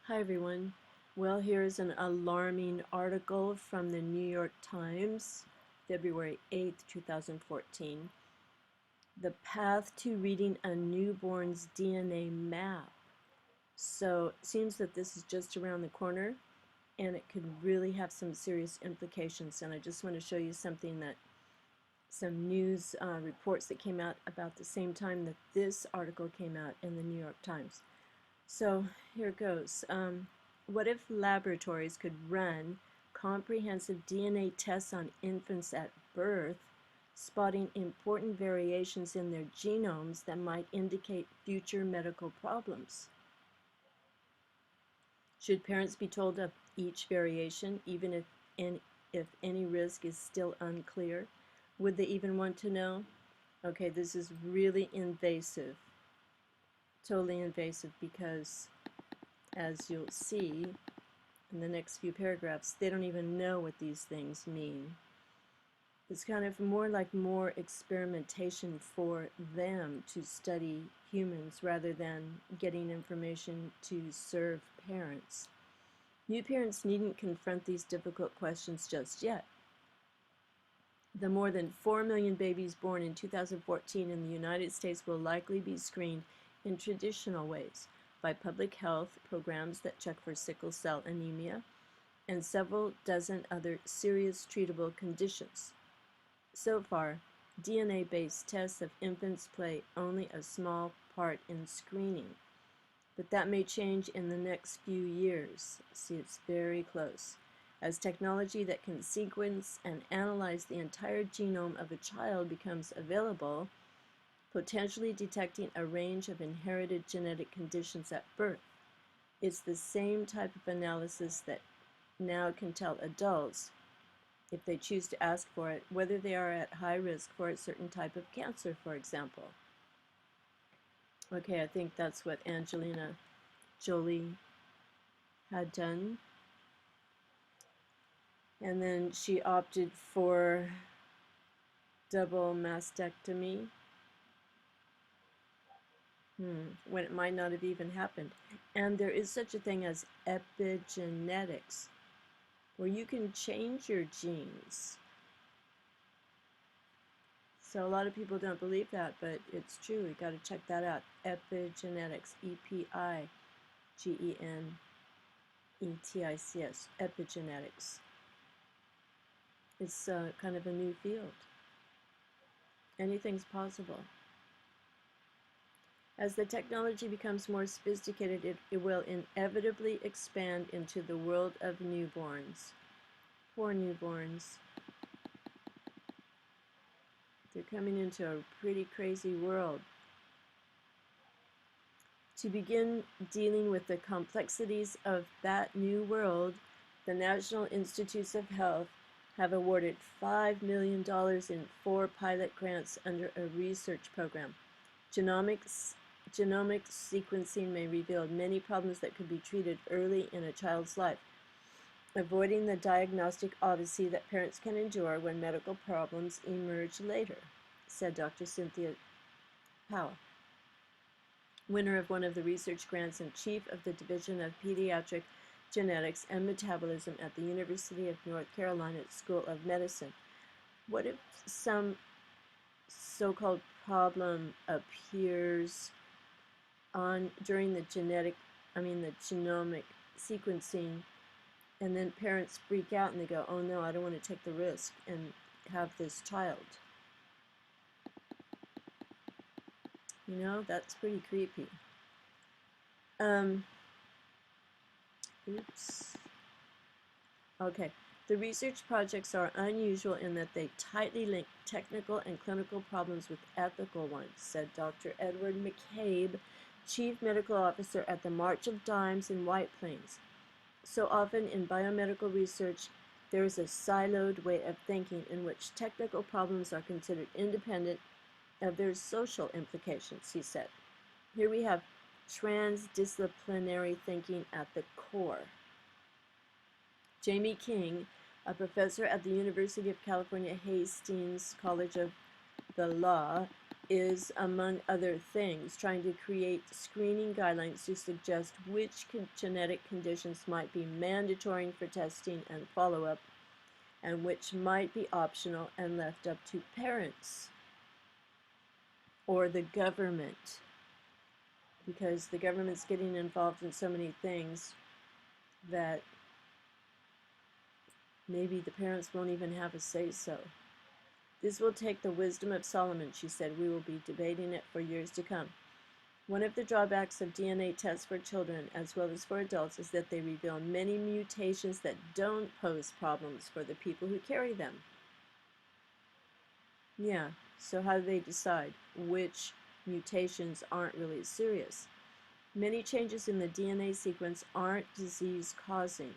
Hi everyone. Well, here's an alarming article from the New York Times, February 8th, 2014. The path to reading a newborn's DNA map. So it seems that this is just around the corner and it could really have some serious implications. And I just want to show you something that some news reports that came out about the same time that this article came out in the New York Times. So here it goes. What if laboratories could run comprehensive DNA tests on infants at birth, spotting important variations in their genomes that might indicate future medical problems? Should parents be told of each variation, even if any risk is still unclear? Would they even want to know? Okay, this is really invasive, totally invasive, because as you'll see in the next few paragraphs, they don't even know what these things mean. It's kind of more experimentation for them to study humans rather than getting information to serve parents. New parents needn't confront these difficult questions just yet. The more than 4 million babies born in 2014 in the United States will likely be screened in traditional ways by public health programs that check for sickle cell anemia and several dozen other serious treatable conditions. So far, DNA-based tests of infants play only a small part in screening, but that may change in the next few years. See, it's very close. As technology that can sequence and analyze the entire genome of a child becomes available, potentially detecting a range of inherited genetic conditions at birth. It's the same type of analysis that now can tell adults, if they choose to ask for it, whether they are at high risk for a certain type of cancer, for example. Okay, I think that's what Angelina Jolie had done. And then she opted for double mastectomy, when it might not have even happened. And there is such a thing as epigenetics, where you can change your genes. So a lot of people don't believe that, but it's true. You got to check that out. Epigenetics, epigenetics, epigenetics. It's kind of a new field. Anything's possible. As the technology becomes more sophisticated, it will inevitably expand into the world of newborns. Poor newborns. They're coming into a pretty crazy world. To begin dealing with the complexities of that new world, the National Institutes of Health have awarded $5 million in 4 pilot grants under a research program. Genomic sequencing may reveal many problems that could be treated early in a child's life, avoiding the diagnostic odyssey that parents can endure when medical problems emerge later, said Dr. Cynthia Powell, winner of one of the research grants and chief of the Division of Pediatric Genetics and Metabolism at the University of North Carolina School of Medicine. What if some so-called problem appears during the genomic sequencing, and then parents freak out and they go, oh no, I don't want to take the risk and have this child. You know, that's pretty creepy. Oops. Okay. The research projects are unusual in that they tightly link technical and clinical problems with ethical ones, said Dr. Edward McCabe, Chief Medical Officer at the March of Dimes in White Plains. So often in biomedical research, there is a siloed way of thinking in which technical problems are considered independent of their social implications, he said. Here we have transdisciplinary thinking at the core. Jamie King, a professor at the University of California Hastings College of the Law, is, among other things, trying to create screening guidelines to suggest which genetic conditions might be mandatory for testing and follow-up, and which might be optional and left up to parents or the government, because the government's getting involved in so many things that maybe the parents won't even have a say-so. This will take the wisdom of Solomon, she said. We will be debating it for years to come. One of the drawbacks of DNA tests for children, as well as for adults, is that they reveal many mutations that don't pose problems for the people who carry them. Yeah, so how do they decide which mutations aren't really serious? Many changes in the DNA sequence aren't disease-causing,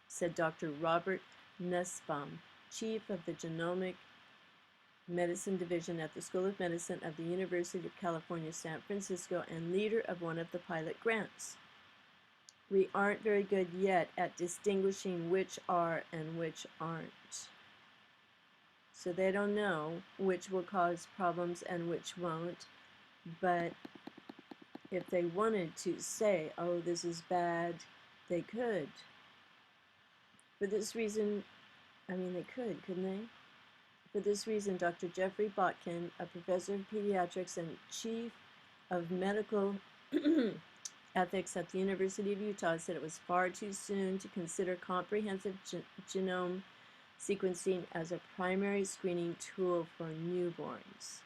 said Dr. Robert Nussbaum, chief of the Genomic Medicine Division at the School of Medicine of the University of California, San Francisco, and leader of one of the pilot grants. We aren't very good yet at distinguishing which are and which aren't. So they don't know which will cause problems and which won't, but if they wanted to say, oh, this is bad, they could. For this reason, they could, couldn't they? For this reason, Dr. Jeffrey Botkin, a professor of pediatrics and chief of medical ethics at the University of Utah, said it was far too soon to consider comprehensive genome sequencing as a primary screening tool for newborns.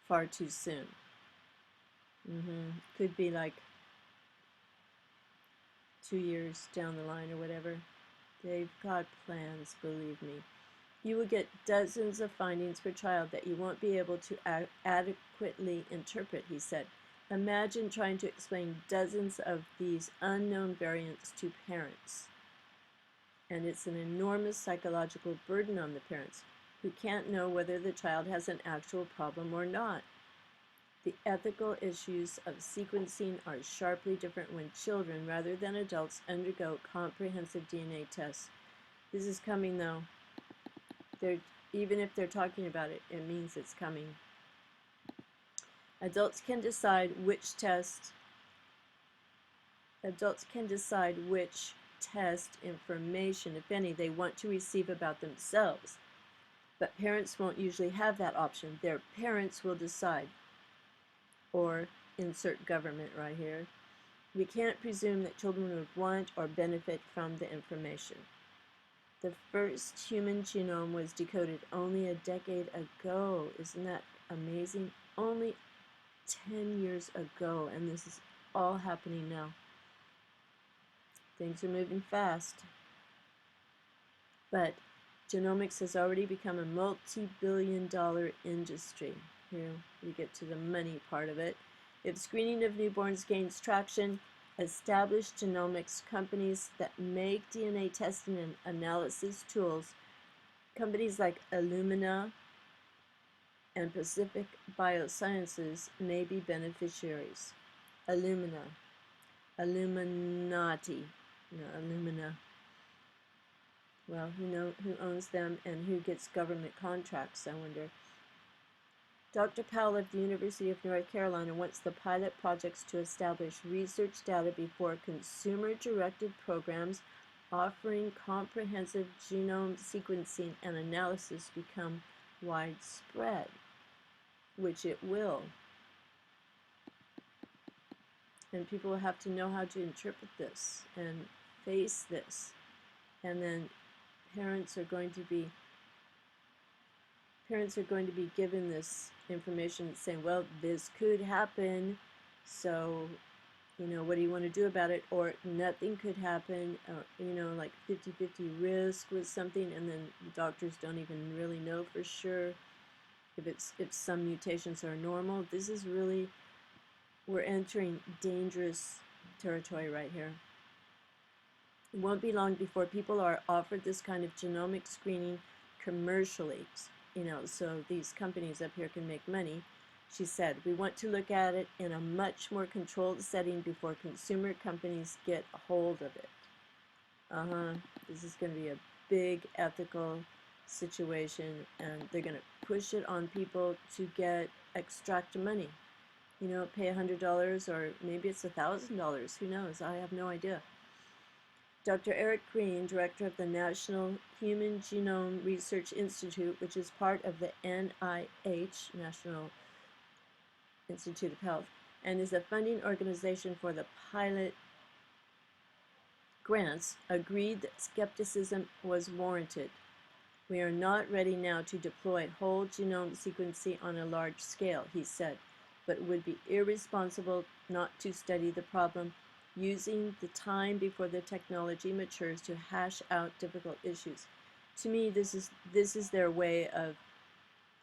Far too soon. Could be like 2 years down the line or whatever. They've got plans, believe me. You will get dozens of findings per child that you won't be able to adequately interpret, he said. Imagine trying to explain dozens of these unknown variants to parents. And it's an enormous psychological burden on the parents, who can't know whether the child has an actual problem or not. The ethical issues of sequencing are sharply different when children, rather than adults, undergo comprehensive DNA tests. This is coming, though. Even if they're talking about it, it means it's coming. Adults can decide which test information, if any, they want to receive about themselves. But parents won't usually have that option. Their parents will decide. Or insert government right here. We can't presume that children would want or benefit from the information. The first human genome was decoded only a decade ago. Isn't that amazing? Only 10 years ago, and this is all happening now. Things are moving fast. But genomics has already become a multi-billion-dollar industry. Here we get to the money part of it. If screening of newborns gains traction, established genomics companies that make DNA testing and analysis tools, companies like Illumina and Pacific Biosciences, may be beneficiaries. Illumina. Illuminati. No, Illumina. Well, who owns them and who gets government contracts, I wonder. Dr. Powell of the University of North Carolina wants the pilot projects to establish research data before consumer-directed programs offering comprehensive genome sequencing and analysis become widespread, which it will. And people will have to know how to interpret this and face this. And then parents are going to be given this information saying, well, this could happen, so, what do you want to do about it? Or nothing could happen, like 50-50 risk with something, and then the doctors don't even really know for sure if some mutations are normal. This is really, we're entering dangerous territory right here. It won't be long before people are offered this kind of genomic screening commercially, so these companies up here can make money. She said, we want to look at it in a much more controlled setting before consumer companies get a hold of it. This is going to be a big ethical situation, and they're going to push it on people to extract money. You know, pay $100 or maybe it's $1,000. Who knows? I have no idea. Dr. Eric Green, director of the National Human Genome Research Institute, which is part of the NIH, National Institute of Health, and is a funding organization for the pilot grants, agreed that skepticism was warranted. We are not ready now to deploy whole genome sequencing on a large scale, he said, but it would be irresponsible not to study the problem using the time before the technology matures to hash out difficult issues. To me, this is their way of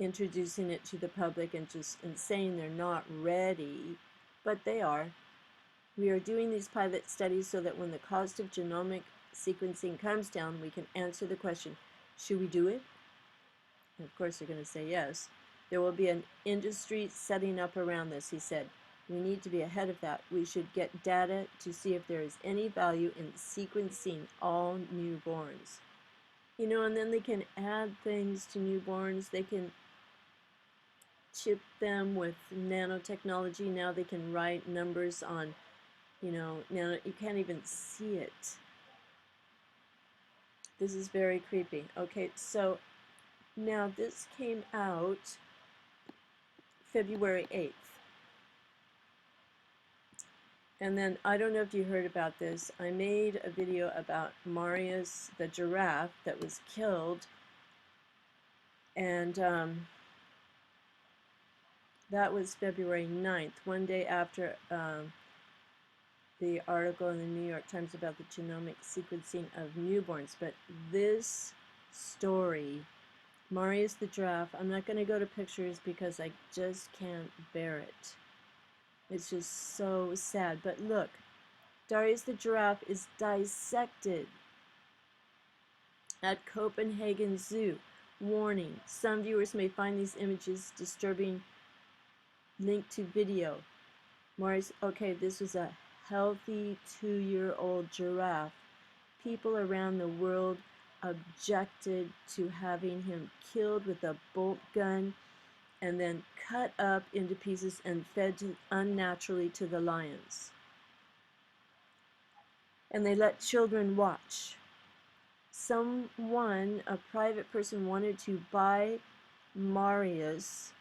introducing it to the public and saying they're not ready, but they are. We are doing these pilot studies so that when the cost of genomic sequencing comes down, we can answer the question, should we do it? And of course, they're going to say yes. There will be an industry setting up around this, he said. We need to be ahead of that. We should get data to see if there is any value in sequencing all newborns. You know, and then they can add things to newborns. They can chip them with nanotechnology. Now they can write numbers on, you know, now you can't even see it. This is very creepy. Okay, so now this came out February 8th. And then, I don't know if you heard about this, I made a video about Marius the giraffe that was killed. And that was February 9th, one day after the article in the New York Times about the genomic sequencing of newborns. But this story, Marius the giraffe, I'm not going to go to pictures because I just can't bear it. It's just so sad. But look, Darius the giraffe is dissected at Copenhagen Zoo. Warning, some viewers may find these images disturbing. Link to video. Marius, okay, this was a healthy 2-year-old giraffe. People around the world objected to having him killed with a bolt gun and then cut up into pieces and fed unnaturally to the lions. And they let children watch. Someone, a private person, wanted to buy Marius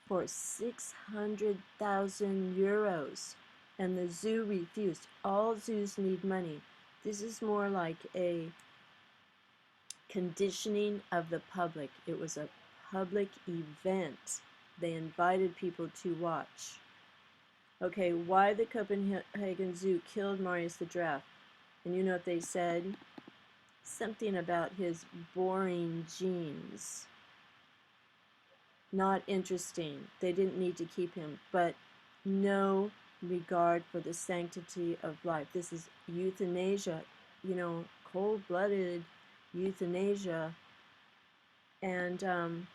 for 600,000 euros, and the zoo refused. All zoos need money. This is more like a conditioning of the public. It was a public event. They invited people to watch. Okay, why the Copenhagen Zoo killed Marius the giraffe? And you know what they said? Something about his boring genes. Not interesting. They didn't need to keep him, but no regard for the sanctity of life. This is euthanasia, you know, cold-blooded euthanasia. And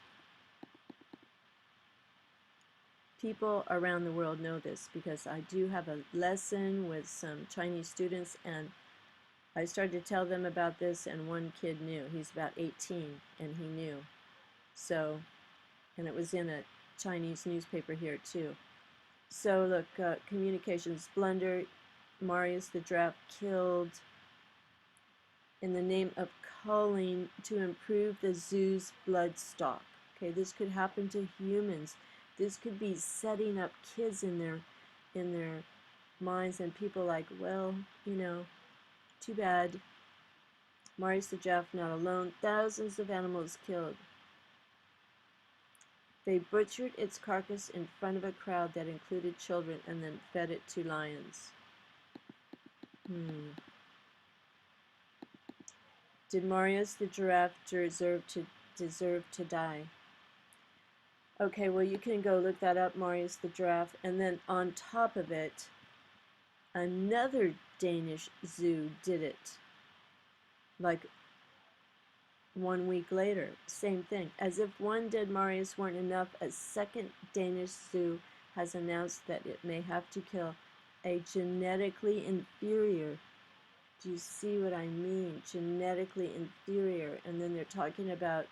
people around the world know this because I do have a lesson with some Chinese students, and I started to tell them about this, and one kid knew. He's about 18, and he knew. So, and it was in a Chinese newspaper here too. So look, communications blunder. Marius the giraffe killed in the name of culling to improve the zoo's blood stock. Okay, this could happen to humans. This could be setting up kids in their minds, and people like, well, you know, too bad. Marius the giraffe not alone. Thousands of animals killed. They butchered its carcass in front of a crowd that included children and then fed it to lions. Did Marius the giraffe deserve to die? Okay, well, you can go look that up, Marius the giraffe. And then on top of it, another Danish zoo did it. Like 1 week later, same thing. As if one dead Marius weren't enough, a second Danish zoo has announced that it may have to kill a genetically inferior Do you see what I mean? Genetically inferior. And then they're talking about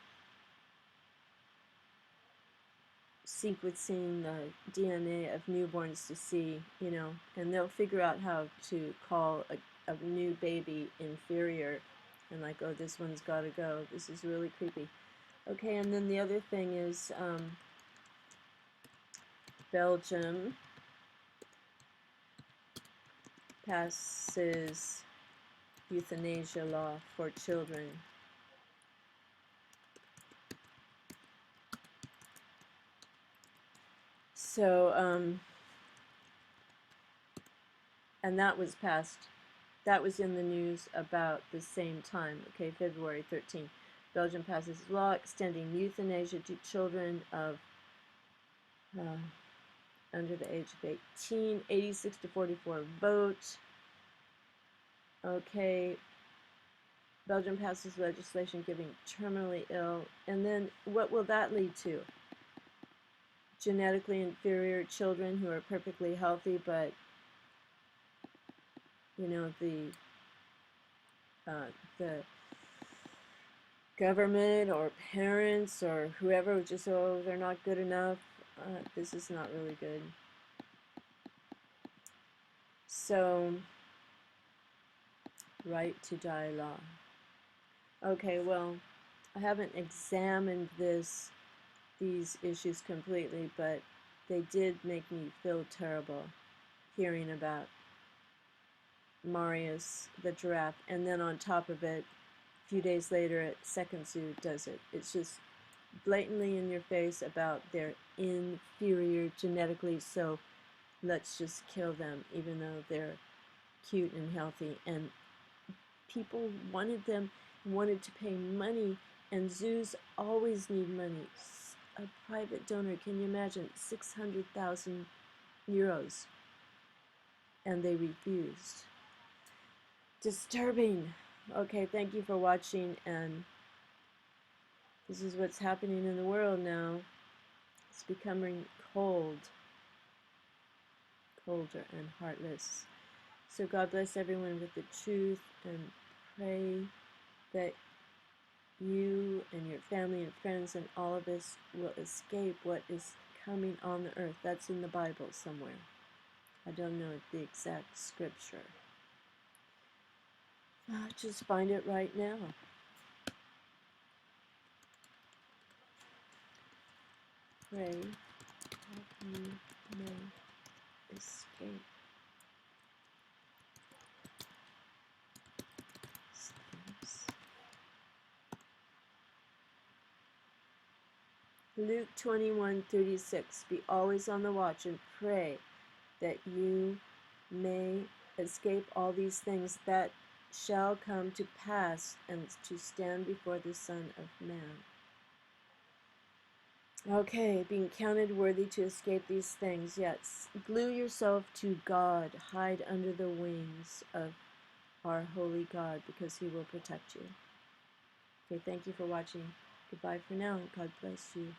sequencing the DNA of newborns to see, you know, and they'll figure out how to call a new baby inferior and like, oh, this one's got to go. This is really creepy. Okay, and then the other thing is Belgium passes euthanasia law for children. So, and that was passed, that was in the news about the same time, okay, February 13th. Belgium passes law extending euthanasia to children of under the age of 18, 86 to 44 vote. Okay, Belgium passes legislation giving terminally ill, and then what will that lead to? Genetically inferior children who are perfectly healthy, but you know the government or parents or whoever just, oh, they're not good enough. This is not really good. So, right to die law. Okay, well, I haven't examined these issues completely, but they did make me feel terrible hearing about Marius the giraffe, and then on top of it, a few days later, Second Zoo does it. It's just blatantly in your face about they're inferior genetically, so let's just kill them, even though they're cute and healthy. And people wanted to pay money, and zoos always need money. A private donor, can you imagine, 600,000 euros, and they refused. Disturbing. Okay, thank you for watching, and this is what's happening in the world now. It's becoming colder and heartless. So God bless everyone with the truth, and pray that you and your family and friends and all of us will escape what is coming on the earth. That's in the Bible somewhere. I don't know the exact scripture. Just find it right now. Pray that you may escape. Luke 21:36. Be always on the watch and pray that you may escape all these things that shall come to pass and to stand before the Son of Man. Okay, being counted worthy to escape these things. Yes, glue yourself to God. Hide under the wings of our holy God, because He will protect you. Okay, thank you for watching. Goodbye for now, and God bless you.